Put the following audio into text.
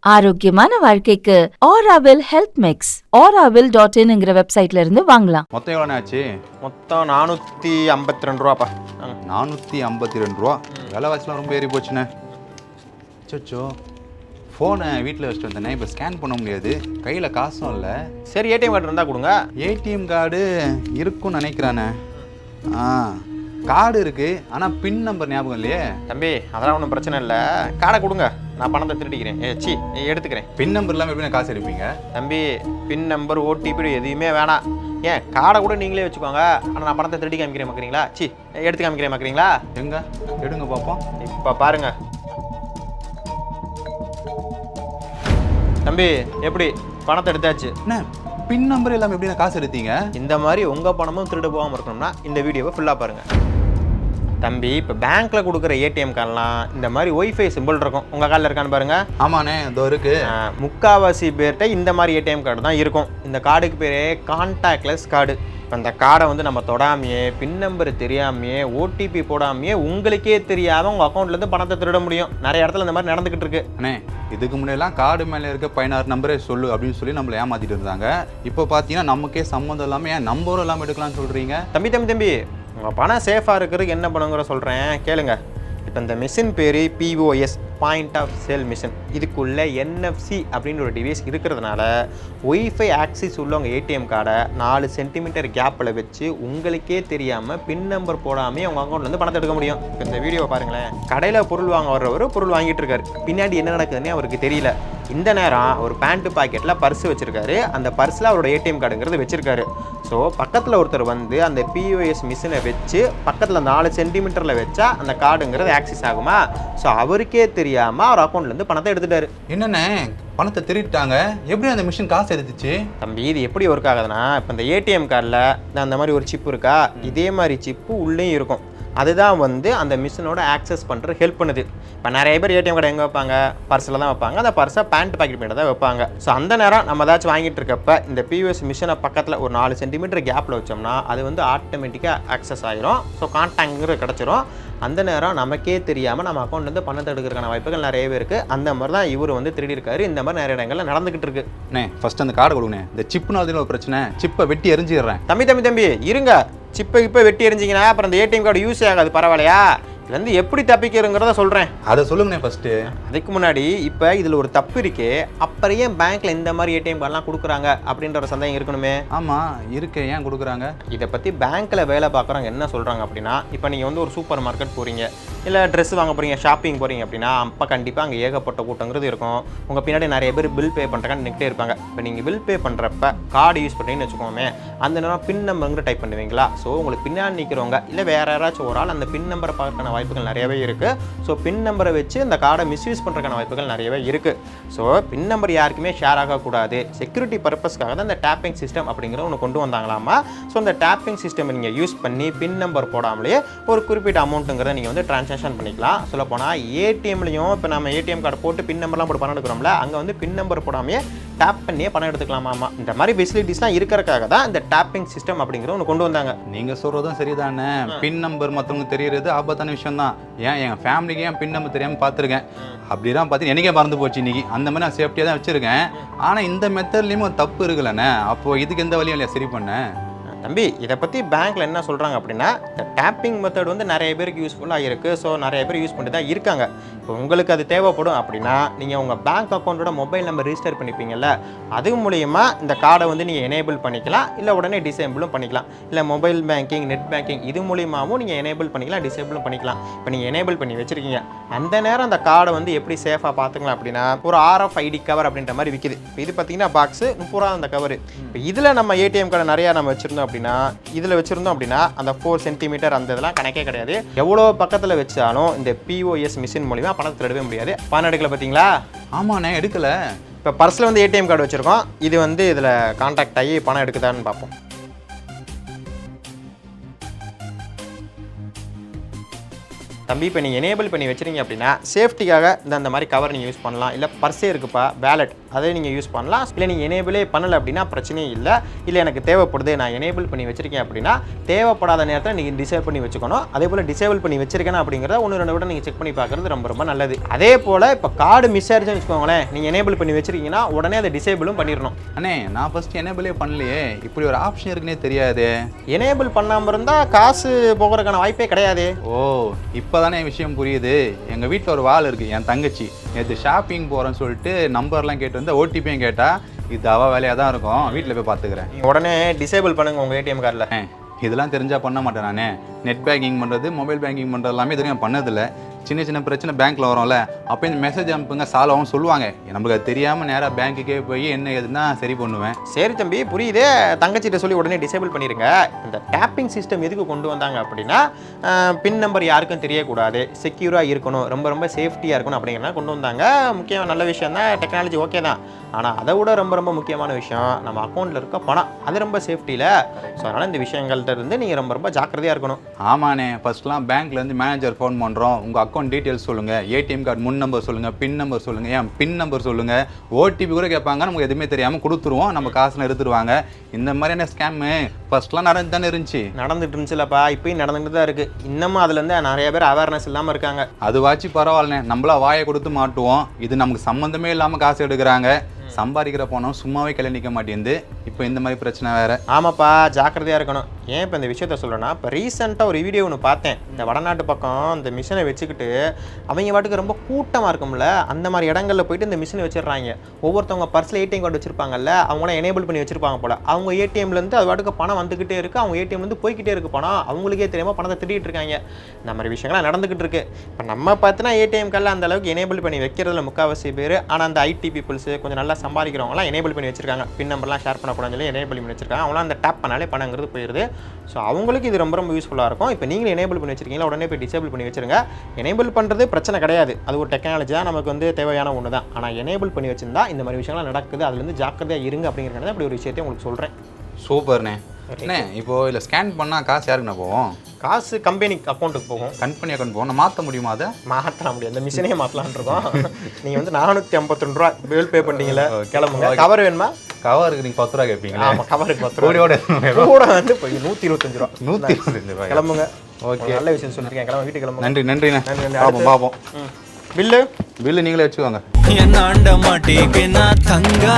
ஆரோக்கியமான வாழ்க்கைக்கு Aaravil health mix auravil.in வெப்சைட்ல இருந்து வாங்கலாம். மொத்தம் எவ்வளோ ஆச்சு? மொத்தம் 452 ரூபாப்பா. 452 ரூபா. விலைவாசிலாம் ரொம்ப ஏறி போச்சுண்ணே. சச்சோ, ஃபோனை வீட்டில் வச்சுட்டு வந்தேனே, இப்போ ஸ்கேன் பண்ண முடியாது, கையில் காசும் இல்லை. சரி, ஏடிஎம் கார்டு இருந்தால் கொடுங்க. ஏடிஎம் கார்டு இருக்குன்னு நினைக்கிறானே. கார்டு இருக்கு, ஆனால் பின் நம்பர் ஞாபகம் இல்லையே. தம்பி, அதெல்லாம் ஒன்றும் பிரச்சனை இல்லை. கார்டை கொடுங்க, நான் பணத்தை திருடிக்கிறேன். எடுத்துக்கிறேன். பின் நம்பர் இல்லாமல் எப்படி காசு எடுப்பீங்க? தம்பி, பின் நம்பர் ஓடிபி எதுவுமே வேணாம். ஏன் கார்டை கூட நீங்களே வச்சுக்கோங்க. ஆனால் நான் பணத்தை திருடி காமிக்கிறேன் பார்க்குறீங்களா? எடுத்து காமிக்கிறேன் பார்க்குறீங்களா? எங்க எடுங்க பார்ப்போம். இப்போ பாருங்க தம்பி, எப்படி பணத்தை எடுத்தாச்சு. என்ன பின் நம்பர் இல்லாமல் எப்படி காசு எடுத்தீங்க? இந்த மாதிரி உங்கள் பணமும் திருடு போகாமல் இருக்கணும்னா இந்த வீடியோவை ஃபுல்லாக பாருங்கள். தம்பி, இப்போ பேங்க்கில் கொடுக்குற ஏடிஎம் கார்டெலாம் இந்த மாதிரி ஒய்ஃபை சிம்பிள் இருக்கும். உங்கள் கார்டில் இருக்கான்னு பாருங்கள். ஆமாண்ணே, இதோ இருக்கு. முக்கால்வாசி பேர்கிட்ட இந்த மாதிரி ஏடிஎம் கார்டு தான் இருக்கும். இந்த கார்டுக்கு பேரே கான்டாக்ட்லெஸ் கார்டு. இப்போ இந்த கார்டை வந்து நம்ம தொடாமையே, பின் நம்பர் தெரியாமையே, ஓடிபி போடாமையே, உங்களுக்கே தெரியாமல் உங்கள் அக்கௌண்ட்லேருந்து பணத்தை திருட முடியும். நிறைய இடத்துல இந்த மாதிரி நடந்துக்கிட்டு இருக்கு. அண்ணே, இதுக்கு முன்னாடிலாம் கார்டு மேலே இருக்க 16 நம்பரே சொல்லு அப்படின்னு சொல்லி நம்மளை ஏமாற்றிட்டு இருந்தாங்க. இப்போ பார்த்தீங்கன்னா நமக்கே சம்மந்தம் இல்லாமல் ஏன் நம்பரும் இல்லாமல் எடுக்கலாம்னு சொல்கிறீங்க? தம்பி, உங்கள் பணம் சேஃபாக இருக்கிறதுக்கு என்ன பண்ணுங்கிற சொல்கிறேன் கேளுங்க. இப்போ இந்த மிஷின் பேர் POS, point of sale machine. இதுக்குள்ளே NFC அப்படின்னு ஒரு டிவைஸ் இருக்கிறதுனால ஒய்ஃபை ஆக்சிஸ் உள்ள உங்கள் ஏடிஎம் கார்டை 4 சென்டிமீட்டர் கேப்பில் வச்சு உங்களுக்கே தெரியாமல் பின் நம்பர் போடாமல் உங்கள் அக்கௌண்ட்லேருந்து பணத்தை எடுக்க முடியும். இப்போ இந்த வீடியோவை பாருங்களேன். கடையில் பொருள் வாங்க வர்றவர் பொருள் வாங்கிட்டு இருக்காரு. பின்னாடி என்ன நடக்குதுன்னே அவருக்கு தெரியல. இந்த நேரம் ஒரு பேண்ட்டு பாக்கெட்டில் பர்ஸ் வச்சுருக்காரு. அந்த பர்ஸில் அவரோட ஏடிஎம் கார்டுங்கிறது வச்சுருக்காரு. ஸோ பக்கத்தில் ஒருத்தர் வந்து அந்த POS மிஷினை வச்சு பக்கத்தில் 4 சென்டிமீட்டரில் வச்சா அந்த கார்டுங்கிறது ஆக்சிஸ் ஆகுமா? ஸோ அவருக்கே தெரியாமல் அவர் அக்கௌண்ட்லேருந்து பணத்தை எடுத்துட்டாரு. என்னண்ணே, பணத்தை திருட்டாங்க, எப்படி அந்த மிஷின் காசு எடுத்துச்சு? தம்பி, இது எப்படி ஒர்க் ஆகுதுன்னா, இப்போ இந்த ஏடிஎம் கார்டில் அந்த மாதிரி ஒரு சிப்பு இருக்கா, இதே மாதிரி சிப்பு உள்ளேயும் இருக்கும். அதுதான் வந்து அந்த மிஷினோட ஆக்சஸ் பண்ணுற ஹெல்ப் பண்ணுது. இப்போ நிறைய பேர் ஏடிஎம் கார்டு எங்கே வைப்பாங்க? பர்ஸில் தான் வைப்பாங்க. அந்த பர்ஸை பேண்ட் பாக்கெட் பண்ணி தான் வைப்பாங்க. ஸோ அந்த நேரம் நம்ம ஏதாச்சும் வாங்கிட்டு இருக்கப்ப இந்த POS மிஷினை பக்கத்தில் ஒரு 4 சென்டிமீட்டர் கேப்பில் வச்சோம்னா அது வந்து ஆட்டோமேட்டிக்காக ஆக்சஸ் ஆகிரும். ஸோ கான்டாக்ட்ங்கிறது கிடச்சிரும். அந்த நேரம் நமக்கே தெரியாமல் நம்ம அக்கௌண்ட்லேருந்து பணத்தை எடுக்கிறதுக்கான வாய்ப்புகள் நிறையவே இருக்குது. அந்த மாதிரி தான் இவர் வந்து திருடி இருக்காரு. இந்த மாதிரி நிறைய இடங்கள்ல நடந்துகிட்டு இருக்கு. ஃபர்ஸ்ட் அந்த கார்டை கொடுங்க. இந்த சிப்புனால ஒரு பிரச்சனை, சிப்பை வெட்டி எரிஞ்சிடுறேன். தம்பி இருங்க. இப்போ வெட்டி எரிஞ்சிங்கன்னா அப்புறம் அந்த ஏடிஎம் கார்டு யூஸ் ஆகாது. பரவாயில்லையா? இதுலேருந்து எப்படி தப்பிக்கிறங்கிறத சொல்கிறேன். அதை சொல்லுங்கண்ணே ஃபஸ்ட்டு. அதுக்கு முன்னாடி இப்போ இதில் ஒரு தப்பு இருக்கே, அப்புறம் ஏன் பேங்க்கில் இந்த மாதிரி ஏடிஎம் கார்டெலாம் கொடுக்குறாங்க அப்படின்ற ஒரு சந்தேகம் இருக்கணுமே. ஆமாம் இருக்கு, ஏன் கொடுக்குறாங்க? இதை பற்றி பேங்க்கில் வேலை பார்க்குறவங்க என்ன சொல்கிறாங்க அப்படின்னா, இப்போ நீங்கள் வந்து ஒரு சூப்பர் மார்க்கெட் போகிறீங்க, இல்லை ட்ரெஸ் வாங்க போகிறீங்க, ஷாப்பிங் போகிறீங்க அப்படின்னா அப்போ கண்டிப்பாக அங்கே ஏகப்பட்ட கூட்டங்கிறது இருக்கும். உங்கள் பின்னாடி நிறைய பேர் பில் பே பண்ணுறக்கான்னு நின்றுட்டே இருப்பாங்க. இப்போ நீங்கள் பில் பே பண்ணுறப்ப கார்டு யூஸ் பண்ணுறீங்கன்னு வச்சுக்கோமே, அந்த நேரம் பின் நம்பருங்கிற டைப் பண்ணுவீங்களா? ஸோ உங்களுக்கு பின்னாடி நிற்கிறவங்க இல்லை வேறு யாராச்சும் ஒரு ஆள் அந்த பின் நம்பரை பார்க்கறதுக்கான வாய்ப்புகள் நிறையவே இருக்குது. ஸோ பின் நம்பரை வச்சு இந்த கார்டை மிஸ்யூஸ் பண்ணுறதுக்கான வாய்ப்புகள் நிறையவே இருக்குது. ஸோ பின் நம்பர் யாருக்குமே ஷேர் ஆகக்கூடாது. செக்யூரிட்டி பர்பஸ்க்காக தான் இந்த டேப்பிங் சிஸ்டம் அப்படிங்கிற ஒன்று கொண்டு வந்தாங்களாமா. ஸோ இந்த டேப்பிங் சிஸ்டம் நீங்கள் யூஸ் பண்ணி பின் நம்பர் போடாமலே ஒரு குறிப்பிட்ட அமௌண்ட்டுங்கிறத நீங்கள் வந்து ட்ரான்சாக்ஷன் பண்ணிக்கலாம். சொல்ல போனால் ஏடிஎம்லையும் இப்போ நம்ம ஏடிஎம் கார்டு போட்டு பின் நம்பர்லாம் போட்டு பணம் எடுக்கிறோம்ல, அங்கே வந்து பின் நம்பர் போடாமையே டேப் பண்ணியே பணம் எடுத்துக்கலாமா. இந்த மாதிரி ஃபெசிலிட்டிஸ்லாம் இருக்கிறக்காக தான் இந்த டேப்பிங் சிஸ்டம் அப்படிங்கிற ஒன்று கொண்டு வந்தாங்க. நீங்கள் சொல்கிறதும் சரிதானே. பின் நம்பர் மற்றவங்க தெரியறது ஆபத்தான விஷயம் தான். ஏன் எங்கள் ஃபேமிலிக்கு ஏன் பின் நம்பர் தெரியாமல் பார்த்துருக்கேன். அப்படிதான் பார்த்தீங்கன்னா எனக்கே மறந்து போச்சு இன்னைக்கு. அந்த மாதிரி நான் சேஃப்டியாக தான் வச்சுருக்கேன். ஆனால் இந்த மெத்தட்லேயும் ஒரு தப்பு இருக்குல்லண்ணே. அப்போது இதுக்கு எந்த வழியும் இல்லையா சரி பண்ண? தம்பி, இதை பற்றி பேங்க்கில் என்ன சொல்கிறாங்க அப்படின்னா, இந்த டேப்பிங் மெத்தட் வந்து நிறைய பேருக்கு யூஸ்ஃபுல்லாக இருக்குது. ஸோ நிறைய பேர் யூஸ் பண்ணிட்டு தான் இருக்காங்க. இப்போ உங்களுக்கு அது தேவைப்படும் அப்படின்னா நீங்கள் உங்கள் பேங்க் அக்கௌண்ட்டோட மொபைல் நம்பர் ரிஜிஸ்டர் பண்ணிப்பீங்கல்ல, அது மூலயமா இந்த கார்டை வந்து நீங்கள் எனேபிள் பண்ணிக்கலாம், இல்லை உடனே டிசேபிளும் பண்ணிக்கலாம். இல்லை மொபைல் பேங்கிங், நெட் பேங்கிங் இது மூலியமாகவும் நீங்கள் எனேபிள் பண்ணிக்கலாம், டிசேபிளும் பண்ணிக்கலாம். இப்போ நீங்கள் எனேபிள் பண்ணி வச்சுருக்கீங்க, அந்த நேரம் அந்த கார்டை வந்து எப்படி சேஃபாக பார்த்துக்கலாம் அப்படின்னா, ஒரு RFID கவர் அப்படின்ற மாதிரி விற்கிது. இப்போ இது பார்த்தீங்கன்னா பாக்ஸு 30 ரூபா அந்த கவர். இப்போ இதில் நம்ம ஏடிஎம் கார்டை நிறையா நம்ம வச்சுருந்தோம் அப்படின்னா, இதில் வச்சுருந்தோம் அப்படின்னா அந்த 4 சென்டிமீட்டர் அந்த இதெல்லாம் கணக்கே கிடையாது. எவ்வளோ பக்கத்தில் வச்சாலும் இந்த POS மிஷின் மூலிமா பணத்தை திருடவே முடியாது. பணம் எடுக்கல பார்த்தீங்களா? ஆமாண்ணே, எடுக்கல. இப்போ பர்ஸில் வந்து ஏடிஎம் கார்டு வச்சுருக்கோம். இது வந்து இதில் கான்டாக்ட் ஆகி பணம் எடுக்குதான்னு பார்ப்போம். தம்பி, இப்போ நீங்கள் எனேபிள் பண்ணி வச்சுருங்க அப்படின்னா சேஃப்டிக்காக இந்த மாதிரி கவர் நீங்கள் யூஸ் பண்ணலாம். இல்லை பர்ஸே இருக்குப்பா, வேலட் அதை நீங்கள் யூஸ் பண்ணலாம். இல்லை நீங்கள் எனேபிளே பண்ணலை அப்படின்னா பிரச்சனையே இல்லை. இல்லை எனக்கு தேவைப்படுது, நான் எனேபிள் பண்ணி வச்சிருக்கேன் அப்படின்னா தேவைப்படாத நேரத்தில் நீங்கள் டிசேபிள் பண்ணி வச்சுக்கணும். அதே போல் டிசேபிள் பண்ணி வச்சிருக்கேன் அப்படிங்கிறத 1-2 விட நீங்கள் செக் பண்ணி பார்க்குறது ரொம்ப ரொம்ப நல்லது. அதே போல் இப்போ கார்டு மிஸ் ஆயிடுச்சுன்னு வச்சுக்கோங்களேன், நீங்கள் எனேபிள் பண்ணி வச்சிருக்கீங்கன்னா உடனே அதை டிசேபிளும் பண்ணிடணும். அண்ணே நான் ஃபர்ஸ்ட் எனேபிளே பண்ணலையே, இப்படி ஒரு ஆப்ஷன் இருக்குன்னே தெரியாது. எனேபிள் பண்ணாமல் இருந்தால் காசு போகிறதுக்கான வாய்ப்பே கிடையாது. ஓ இப்போதானே விஷயம் புரியுது. எங்கள் வீட்டில் ஒரு வாள் இருக்குது, என் தங்கச்சி நேற்று ஷாப்பிங் போகிறேன்னு சொல்லிட்டு நம்பர்லாம் கேட்டு வந்து ஓடிபியும் கேட்டால் இது அவள் வேலையாக தான் இருக்கும், வீட்டில் போய் பார்த்துக்கிறேன். நீங்கள் உடனே டிசேபிள் பண்ணுங்கள் உங்கள் ஏடிஎம் கார்டில். இதெல்லாம் தெரிஞ்சால் பண்ண மாட்டேன் நான். நெட் பேங்கிங் பண்ணுறது, மொபைல் பேங்கிங் பண்ணுறது எல்லாமே இது நான் பண்ணதில்லை. சின்ன சின்ன பிரச்சனை பேங்க்கில் வரும்ல, அப்போ இந்த மெசேஜ் அனுப்புங்க சால்வாகவும் சொல்லுவாங்க. நமக்கு அது தெரியாமல் நேராக பேங்க்குக்கே போய் என்ன எதுனா சரி பண்ணுவேன். சரி தம்பி புரியுதே, தங்கச்சிட்ட சொல்லி உடனே டிசேபிள் பண்ணிடுங்க. இந்த டேப்பிங் சிஸ்டம் எதுக்கு கொண்டு வந்தாங்க அப்படின்னா பின் நம்பர் யாருக்கும் தெரியக்கூடாது, செக்யூராக இருக்கணும், ரொம்ப ரொம்ப சேஃப்டியாக இருக்கணும் அப்படிங்கிறனா கொண்டு வந்தாங்க. முக்கியம் நல்ல விஷயம் தான், டெக்னாலஜி ஓகே தான். ஆனால் அதை விட ரொம்ப ரொம்ப முக்கியமான விஷயம் நம்ம அக்கௌண்ட்டில் இருக்க பணம், அது ரொம்ப சேஃப்டியில். ஸோ அதனால் இந்த விஷயங்கள்ட்ட இருந்து நீங்கள் ரொம்ப ரொம்ப ஜாக்கிரதையாக இருக்கணும். ஆமாண்ணே, ஃபர்ஸ்ட்லாம் பேங்க்லேருந்து மேனேஜர் ஃபோன் பண்ணுறோம், உங்கள் அக்கௌண்ட் டீட்டெயில்ஸ் சொல்லுங்கள், ஏடிஎம் கார்டு முன் நம்பர் சொல்லுங்கள், பின் நம்பர் சொல்லுங்கள், ஏன் பின் நம்பர் சொல்லுங்கள், ஓடிபி கூட கேட்பாங்க. நமக்கு எதுவுமே தெரியாமல் கொடுத்துருவோம், நம்ம காசுலாம் எடுத்துருவாங்க. இந்த மாதிரியான ஸ்கேமு ஃபர்ஸ்ட்லாம் நடந்து தானே நடந்துட்டு இருந்துச்சுலப்பா, இப்போயும் நடந்துட்டு தான் இருக்குது. இன்னமும் அதுலேருந்து நிறைய பேர் அவேர்னஸ் இல்லாமல் இருக்காங்க. அதுவாச்சு பரவாயில்லண்ணே, நம்மளா வாயை கொடுத்து மாட்டுவோம். இது நமக்கு சம்மந்தமே இல்லாமல் காசு எடுக்கிறாங்க. சம்பாதிக்கிற போனோம் சும்மாவே கிளை நிற்க மாட்டேங்குது. இப்போ இந்த மாதிரி பிரச்சனை வேறு. ஆமாப்பா, ஜாக்கிரதையாக இருக்கணும். ஏன் இப்போ இந்த விஷயத்த சொல்கிறேன்னா, இப்போ ரீசெண்டாக ஒரு வீடியோ ஒன்று பார்த்தேன். இந்த வடநாட்டு பக்கம் இந்த மிஷினை வச்சுக்கிட்டு அவங்க வாட்டுக்கு ரொம்ப கூட்டமாக இருக்கும்ல, அந்த மாதிரி இடங்களில் போயிட்டு இந்த மிஷினை வச்சிடுறாங்க. ஒவ்வொருத்தவங்க பர்ஸில் ஏடிஎம் கார்டு வச்சிருப்பாங்கல்ல, அவங்களாம் எனேபிள் பண்ணி வச்சிருப்பாங்க போல். அவங்க ஏடிஎம்லேருந்து அது வாட்டுக்கு பணம் வந்துக்கிட்டே இருக்குது, அவங்க ஏடிஎம்லேருந்து போய்கிட்டே இருக்குது பணம். அவங்களுக்கே தெரியாமல் பணத்தை திருடிட்டு இருக்காங்க. இந்த மாதிரி விஷயங்கள்லாம் நடந்துக்கிட்டு இருக்கு. இப்போ நம்ம பார்த்தினா ஏடிஎம் கார்டில் அந்த அளவுக்கு எனேபிள் பண்ணி வைக்கிறதுல முக்கால்வாசி பேர். ஆனால் அந்த ஐடி பீப்புள்ஸு கொஞ்சம் நல்லா சம்பாதிக்கிறவங்களாம் எனேபிள் பண்ணி வச்சிருக்காங்க. பின் நம்பர்லாம் ஷேர் பண்ணக்கூடாதுன்னு சொல்லி எனேபிள் பண்ணி வச்சிருக்காங்க. அவங்களாம் அந்த டேப் பண்ணாலே பணங்கிறது போயிடுது. ஸோ அவங்களுக்கு இது ரொம்ப ரொம்ப யூஸ்ஃபுல்லாக இருக்கும். இப்போ நீங்களும் எனேபிள் பண்ணி வச்சிருக்கீங்களா, உடனே போய் டிசேபிள் பண்ணி வச்சிருங்க. எனேபிள் பண்ணுறது பிரச்சனை கிடையாது, அது ஒரு டெக்னாலஜி தான், நமக்கு வந்து தேவையான ஒன்று தான். ஆனால் எனேபிள் பண்ணி வச்சிருந்தா இந்த மாதிரி விஷயங்கள்லாம் நடக்குது, அதுலேருந்து ஜாக்கிரதையாக இருங்க அப்படிங்கிறத அப்படி ஒரு விஷயத்தையும் உங்களுக்கு சொல்கிறேன். சூப்பர்ண்ணே. அண்ணே இப்போ இல்லை ஸ்கேன் பண்ணால் காசு யாருக்குண்ணா போவோம்? காசு கம்பெனி அக்கௌண்ட்டுக்கு போகும். கம்பெனி அக்கௌண்ட் போகும். நான் மாற்ற முடியுமா? அதை மாற்ற முடியாது, இந்த மிஷினே மாற்றலான் இருக்கோம். நீங்கள் வந்து 452 ரூபா பில் பே பண்ணிட்டீங்களா, கிளம்புங்க. கவர் வேணுமா? கவருக்கு நீங்கள் 10 ரூபா கேட்பீங்களா? ஆமாம், கவருக்கு 10 ரூபா கூட வந்து போய் 125 ரூபா. 125 ரூபா கிளம்புங்க. ஓகே, நல்ல விஷயம் சொல்லியிருக்கேன். கிளம்ப, வீட்டுக்கு கிளம்புங்க. நன்றி நன்றிண்ணே. பார்ப்போம். பில்லு நீங்களே வச்சுக்கோங்க. என்ன ஆண்ட மாட்டேங்க நான் தங்கா